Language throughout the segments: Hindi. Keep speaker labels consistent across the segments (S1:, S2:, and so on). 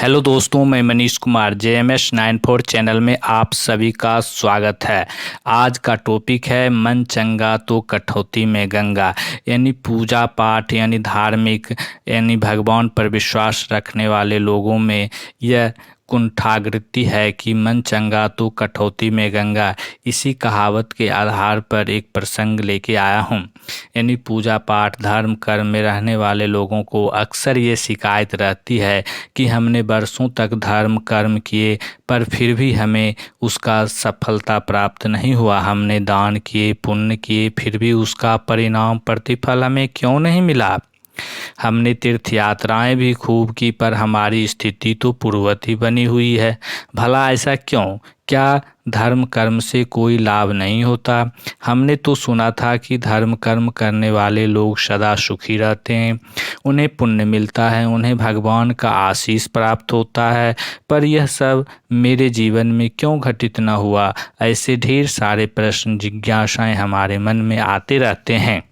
S1: हेलो दोस्तों, मैं मनीष कुमार JMS 94 चैनल में आप सभी का स्वागत है। आज का टॉपिक है मन चंगा तो कठौती में गंगा। यानी पूजा पाठ यानी धार्मिक यानी भगवान पर विश्वास रखने वाले लोगों में यह कुंठावृत्ति है कि मन चंगा तो कठौती में गंगा। इसी कहावत के आधार पर एक प्रसंग लेके आया हूँ। यानी पूजा पाठ धर्म कर्म में रहने वाले लोगों को अक्सर ये शिकायत रहती है कि हमने बरसों तक धर्म कर्म किए पर फिर भी हमें उसका सफलता प्राप्त नहीं हुआ। हमने दान किए पुण्य किए फिर भी उसका परिणाम प्रतिफल हमें क्यों नहीं मिला। हमने तीर्थ यात्राएं भी खूब की पर हमारी स्थिति तो पूर्ववत ही बनी हुई है। भला ऐसा क्यों? क्या धर्म कर्म से कोई लाभ नहीं होता? हमने तो सुना था कि धर्म कर्म करने वाले लोग सदा सुखी रहते हैं, उन्हें पुण्य मिलता है, उन्हें भगवान का आशीष प्राप्त होता है। पर यह सब मेरे जीवन में क्यों घटित न हुआ? ऐसे ढेर सारे प्रश्न जिज्ञासाएं हमारे मन में आते रहते हैं।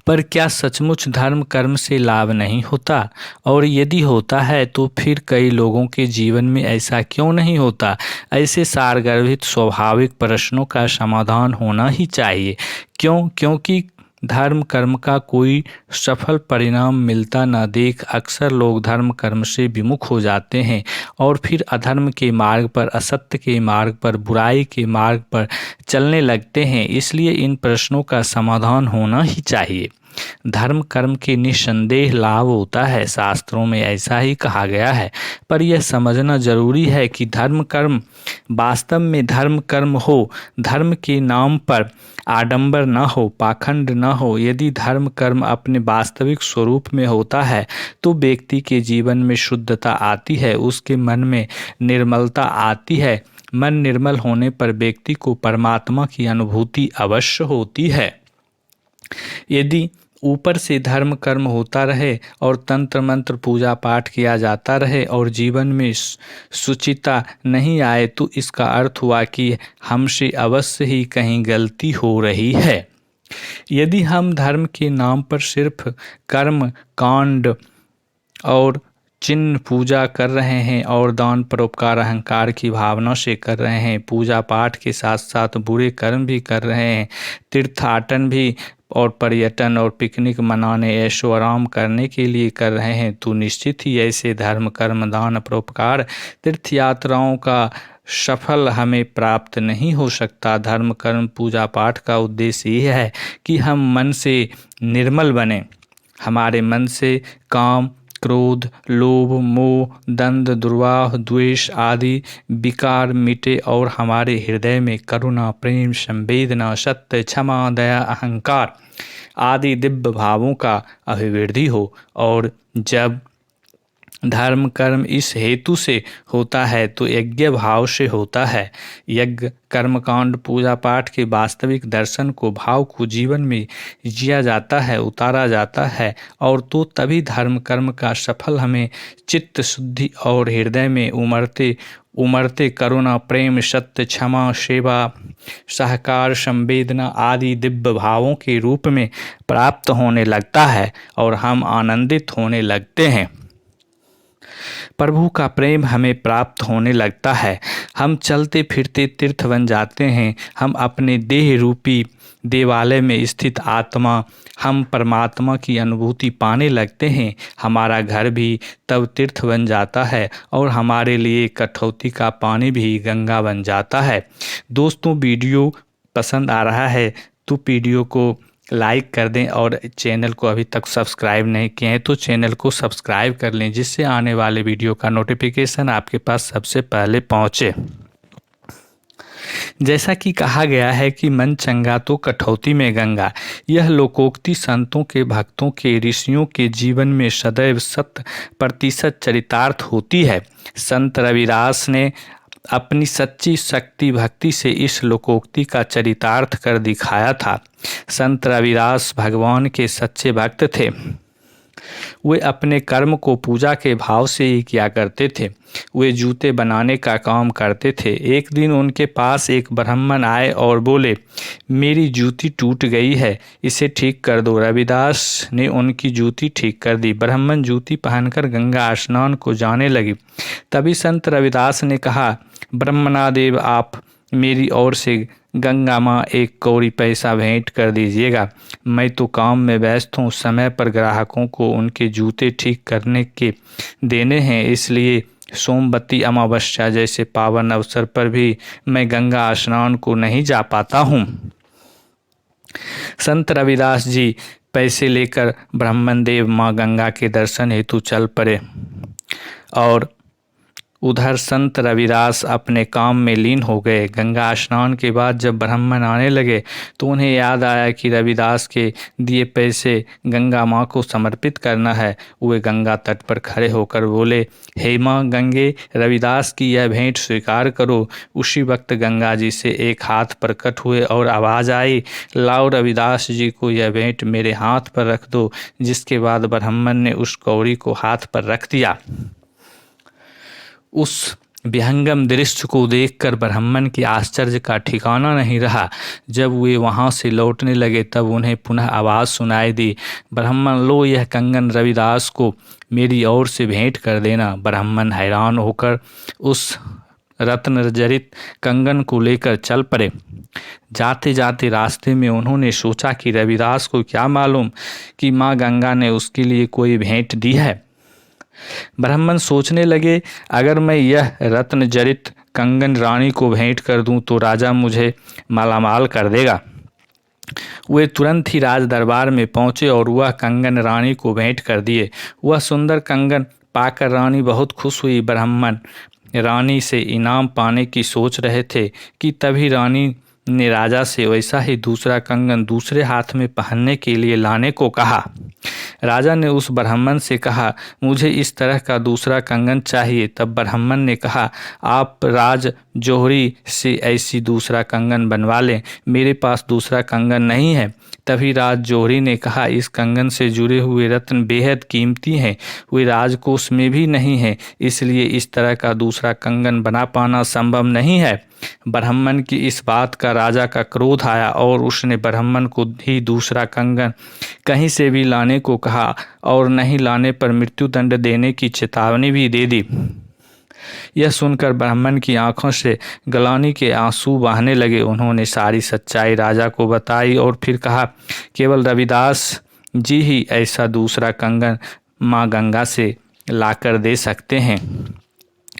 S1: पर क्या सचमुच धर्म कर्म से लाभ नहीं होता? और यदि होता है तो फिर कई लोगों के जीवन में ऐसा क्यों नहीं होता? ऐसे सारगर्भित स्वाभाविक प्रश्नों का समाधान होना ही चाहिए। क्योंकि धर्म कर्म का कोई सफल परिणाम मिलता न देख अक्सर लोग धर्म कर्म से विमुख हो जाते हैं और फिर अधर्म के मार्ग पर, असत्य के मार्ग पर, बुराई के मार्ग पर चलने लगते हैं। इसलिए इन प्रश्नों का समाधान होना ही चाहिए। धर्म कर्म के निस्संदेह लाभ होता है, शास्त्रों में ऐसा ही कहा गया है। पर यह समझना जरूरी है कि धर्म कर्म वास्तव में धर्म कर्म हो, धर्म के नाम पर आडंबर न हो, पाखंड न हो। यदि धर्म कर्म अपने वास्तविक स्वरूप में होता है तो व्यक्ति के जीवन में शुद्धता आती है, उसके मन में निर्मलता आती है। मन निर्मल होने पर व्यक्ति को परमात्मा की अनुभूति अवश्य होती है। यदि ऊपर से धर्म कर्म होता रहे और तंत्र मंत्र पूजा पाठ किया जाता रहे और जीवन में शुचिता नहीं आए तो इसका अर्थ हुआ कि हमसे अवश्य ही कहीं गलती हो रही है। यदि हम धर्म के नाम पर सिर्फ कर्म कांड और चिन्ह पूजा कर रहे हैं और दान परोपकार अहंकार की भावना से कर रहे हैं, पूजा पाठ के साथ साथ बुरे कर्म भी कर रहे हैं, तीर्थाटन भी और पर्यटन और पिकनिक मनाने ऐशो आराम करने के लिए कर रहे हैं, तो निश्चित ही ऐसे धर्म कर्म दान परोपकार तीर्थ यात्राओं का सफल हमें प्राप्त नहीं हो सकता। धर्म कर्म पूजा पाठ का उद्देश्य यह है कि हम मन से निर्मल बने, हमारे मन से काम क्रोध लोभ मोह दंड दुर्वाह द्वेष आदि विकार मिटे और हमारे हृदय में करुणा प्रेम संवेदना सत्य क्षमा दया अहंकार आदि दिव्य भावों का अभिवृद्धि हो। और जब धर्म कर्म इस हेतु से होता है तो यज्ञ भाव से होता है। यज्ञ कर्मकांड पूजा पाठ के वास्तविक दर्शन को भाव को जीवन में जिया जाता है, उतारा जाता है और तो तभी धर्म कर्म का सफल हमें चित्त शुद्धि और हृदय में उमड़ते करुणा प्रेम सत्य क्षमा सेवा सहकार संवेदना आदि दिव्य भावों के रूप में प्राप्त होने लगता है और हम आनंदित होने लगते हैं। प्रभु का प्रेम हमें प्राप्त होने लगता है। हम चलते फिरते तीर्थ बन जाते हैं। हम अपने देह रूपी देवालय में स्थित आत्मा हम परमात्मा की अनुभूति पाने लगते हैं। हमारा घर भी तब तीर्थ बन जाता है और हमारे लिए कठौती का पानी भी गंगा बन जाता है। दोस्तों, वीडियो पसंद आ रहा है तो वीडियो को लाइक कर दें और चैनल को अभी तक सब्सक्राइब नहीं किए हैं तो चैनल को सब्सक्राइब कर लें, जिससे आने वाले वीडियो का नोटिफिकेशन आपके पास सबसे पहले पहुंचे। जैसा कि कहा गया है कि मन चंगा तो कठौती में गंगा, यह लोकोक्ति संतों के भक्तों के ऋषियों के जीवन में सदैव 100% चरितार्थ होती है। संत रविदास ने अपनी सच्ची शक्ति भक्ति से इस लोकोक्ति का चरितार्थ कर दिखाया था। संत रविदास भगवान के सच्चे भक्त थे। वे अपने कर्म को पूजा के भाव से ही किया करते थे। वे जूते बनाने का काम करते थे। एक दिन उनके पास एक ब्राह्मण आए और बोले, मेरी जूती टूट गई है, इसे ठीक कर दो। रविदास ने उनकी जूती ठीक कर दी। ब्राह्मण जूती पहनकर गंगा स्नान को जाने लगे। तभी संत रविदास ने कहा, ब्रह्मणादेव, आप मेरी ओर से गंगा माँ एक कौड़ी पैसा भेंट कर दीजिएगा। मैं तो काम में व्यस्त हूँ, समय पर ग्राहकों को उनके जूते ठीक करने के देने हैं, इसलिए सोमवती अमावस्या जैसे पावन अवसर पर भी मैं गंगा स्नान को नहीं जा पाता हूँ। संत रविदास जी पैसे लेकर ब्राह्मणदेव माँ गंगा के दर्शन हेतु चल पड़े और उधर संत रविदास अपने काम में लीन हो गए। गंगा स्नान के बाद जब ब्राह्मण आने लगे तो उन्हें याद आया कि रविदास के दिए पैसे गंगा माँ को समर्पित करना है। वे गंगा तट पर खड़े होकर बोले, हे माँ गंगे, रविदास की यह भेंट स्वीकार करो। उसी वक्त गंगा जी से एक हाथ प्रकट हुए और आवाज़ आई, लाओ रविदास जी को यह भेंट मेरे हाथ पर रख दो। जिसके बाद ब्राह्मण ने उस कौड़ी को हाथ पर रख दिया। उस विहंगम दृश्य को देखकर ब्राह्मण के आश्चर्य का ठिकाना नहीं रहा। जब वे वहां से लौटने लगे तब उन्हें पुनः आवाज़ सुनाई दी, ब्राह्मण, लो यह कंगन रविदास को मेरी ओर से भेंट कर देना। ब्राह्मण हैरान होकर उस रत्न जड़ित कंगन को लेकर चल पड़े। जाते जाते रास्ते में उन्होंने सोचा कि रविदास को क्या मालूम कि माँ गंगा ने उसके लिए कोई भेंट दी है। ब्राह्मण सोचने लगे, अगर मैं यह रत्न जड़ित कंगन रानी को भेंट कर दूं तो राजा मुझे मालामाल कर देगा। वे तुरंत ही राज दरबार में पहुंचे और वह कंगन रानी को भेंट कर दिए। वह सुंदर कंगन पाकर रानी बहुत खुश हुई। ब्राह्मण रानी से इनाम पाने की सोच रहे थे कि तभी रानी ने राजा से वैसा ही दूसरा कंगन दूसरे हाथ में पहनने के लिए लाने को कहा। राजा ने उस ब्राह्मण से कहा, मुझे इस तरह का दूसरा कंगन चाहिए। तब ब्राह्मण ने कहा, आप राज जौहरी से ऐसी दूसरा कंगन बनवा लें, मेरे पास दूसरा कंगन नहीं है। तभी राज जौहरी ने कहा, इस कंगन से जुड़े हुए रत्न बेहद कीमती हैं, वे राजकोष में भी नहीं हैं, इसलिए इस तरह का दूसरा कंगन बना पाना संभव नहीं है। ब्राह्मण की इस बात का राजा का क्रोध आया और उसने ब्राह्मण को ही दूसरा कंगन कहीं से भी लाने को कहा और नहीं लाने पर मृत्युदंड देने की चेतावनी भी दे दी। यह सुनकर ब्राह्मण की आंखों से गलानी के आंसू बहने लगे। उन्होंने सारी सच्चाई राजा को बताई और फिर कहा, केवल रविदास जी ही ऐसा दूसरा कंगन माँ गंगा से लाकर दे सकते हैं।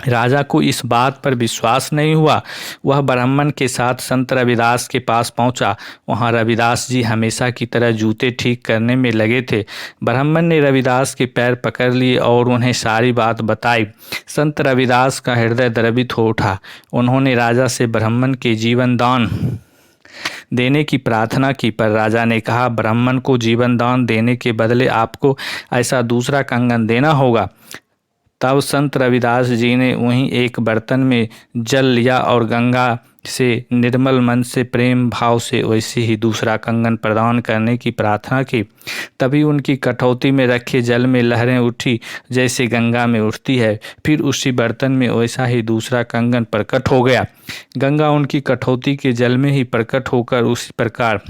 S1: राजा को इस बात पर विश्वास नहीं हुआ। वह ब्राह्मण के साथ संत रविदास के पास पहुंचा। वहां रविदास जी हमेशा की तरह जूते ठीक करने में लगे थे। ब्राह्मण ने रविदास के पैर पकड़ लिए और उन्हें सारी बात बताई। संत रविदास का हृदय द्रवित हो उठा। उन्होंने राजा से ब्राह्मण के जीवन दान देने की प्रार्थना की, पर राजा ने कहा, ब्राह्मण को जीवन दान देने के बदले आपको ऐसा दूसरा कंगन देना होगा। तब संत रविदास जी ने वहीं एक बर्तन में जल लिया और गंगा से निर्मल मन से प्रेम भाव से वैसे ही दूसरा कंगन प्रदान करने की प्रार्थना की। तभी उनकी कठौती में रखे जल में लहरें उठी जैसे गंगा में उठती है। फिर उसी बर्तन में वैसा ही दूसरा कंगन प्रकट हो गया। गंगा उनकी कठौती के जल में ही प्रकट होकर उसी प्रकार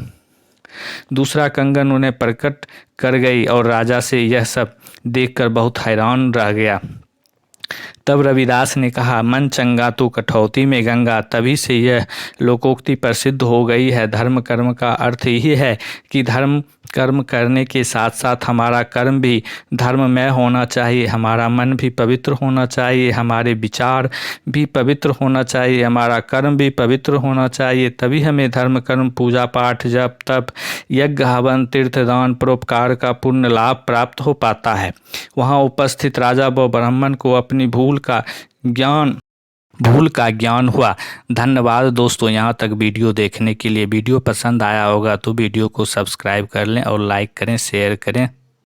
S1: दूसरा कंगन उन्हें प्रकट कर गई और राजा से यह सब देखकर बहुत हैरान रह गया। तब रविदास ने कहा, मन चंगा तो कठौती में गंगा। तभी से यह लोकोक्ति प्रसिद्ध हो गई है। धर्म कर्म का अर्थ यही है कि धर्म कर्म करने के साथ साथ हमारा कर्म भी धर्ममय होना चाहिए, हमारा मन भी पवित्र होना चाहिए, हमारे विचार भी पवित्र होना चाहिए, हमारा कर्म भी पवित्र होना चाहिए। तभी हमें धर्म कर्म पूजा पाठ जप तप यज्ञ हवन तीर्थदान परोपकार का पुण्य लाभ प्राप्त हो पाता है। वहाँ उपस्थित राजा व ब्राह्मण को अपनी भूल का ज्ञान हुआ। धन्यवाद दोस्तों, यहाँ तक वीडियो देखने के लिए। वीडियो पसंद आया होगा तो वीडियो को सब्सक्राइब कर लें और लाइक करें, शेयर करें।